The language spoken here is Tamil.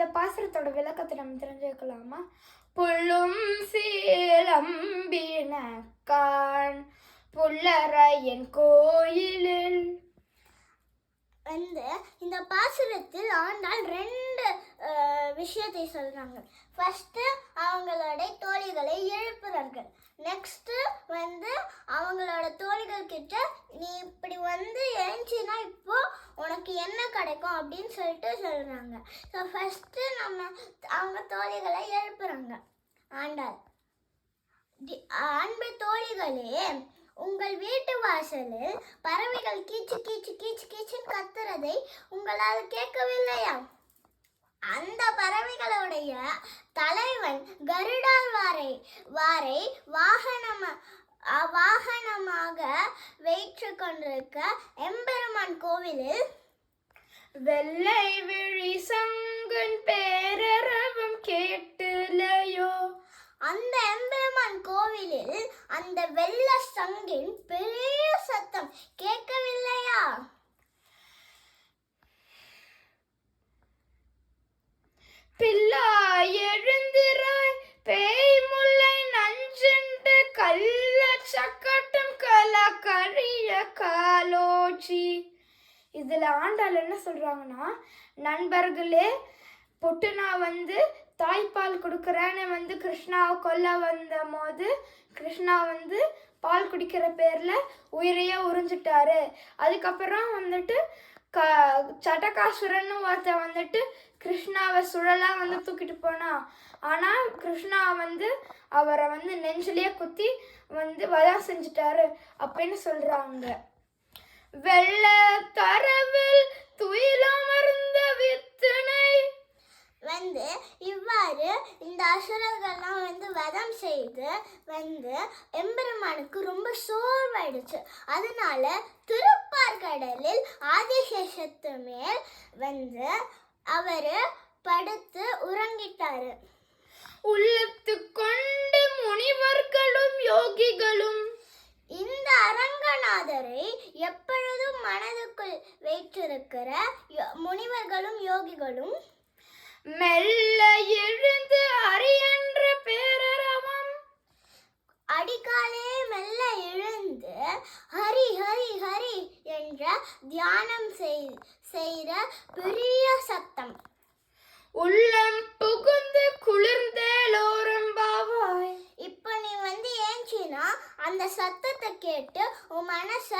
இந்த பாசுரத்தோட விளக்கத்தை நம்ம தெரிஞ்சுக்கலாமா? புள்ளும் சீலம்பினக்கான் புல்லரையன் கோயிலில். இந்த பாசுரத்தில் ஆண்டாள் ரெண்டு விஷயத்தை சொல்றாங்க. ஃபர்ஸ்ட் அவங்களோட தோழிகளை எழுப்புறார்கள். நெக்ஸ்ட் அவங்களோட தோழிகள் கிட்ட நீ இப்படி எழுந்தினா இப்போ உனக்கு என்ன கிடைக்கும் அப்படின்னு சொல்லிட்டு சொல்றாங்க. ஸோ ஃபர்ஸ்ட் அவங்க தோழிகளை எழுப்புறாங்க ஆண்டாள். அன்பு தோழிகளே, உங்கள் வீட்டு வாசலில் பறவைகள் கீச்சு கீச்சு கீச்சு கீச்சுன்னு கத்துறதை உங்களால் கேட்கவில்லையா? அந்த பறவைகளுடைய தலைவன் கருடால் வாரை வாகனமாக வைத்து கொண்டிருக்க எம்பெருமான் கோவிலில் வெள்ளை விழி சங்கன் பேரரவம் கேட்டுலையோ? அந்த எம்பெருமான் கோவிலில் அந்த வெள்ள சங்கின் பெரிய சத்தம் கேட்கவில்லையா? பிள்ளாய் எழுந்திராய் பேய் முல்லை நஞ்சென்று கள்ள சக்கட்டம் கரிய காலோச்சி. இதுல ஆண்டாள் என்ன சொல்றாங்கன்னா, நண்பர்களே, பொட்டுனா தாய்ப்பால் கொடுக்குறேன்னு கிருஷ்ணாவை கொல்ல வந்த போது கிருஷ்ணா பால் குடிக்கிற பேர்ல உயிரையே உறிஞ்சிட்டாரு. அதுக்கப்புறம் சட்டகாசுரன்னு ஒருத்த கிருஷ்ணாவை சுழலா தூக்கிட்டு போனா. ஆனா கிருஷ்ணா அவரை நெஞ்சிலேயே குத்தி வதம் செஞ்சுட்டாரு அப்படின்னு சொல்றாங்க. வெள்ள தரவில் துயிலமர்ந்த வித்தனை இவ்வாறு இந்த அசுரர்கள்லாம் வதம் செய்து எம்பெருமானுக்கு ரொம்ப சோர்வாயிடுச்சு. அதனால திருப்பார்கடலில் ஆதிசேஷத்து மேல் அவரு படுத்து உறங்கிட்டாரு. உள்ளத்து கொண்டு முனிவர்களும் யோகிகளும் இந்த அரங்கநாதரை எப்பொழுதும் மனதுக்குள் வைத்திருக்கிற முனிவர்களும் யோகிகளும் மெல்ல எழுந்து அரியன்ற பேரரவம் அடிக்காலே மெல்ல எழுந்து ஹரி ஹரி ஹரி என்ற தியானம் செய்த பெரிய சத்தம் உள்ளம் புகுந்து குளிர்ந்தேலோரம்பாவாய். இப்போ நீ ஏஞ்சினா அந்த சத்தத்தை கேட்டு உன் மனச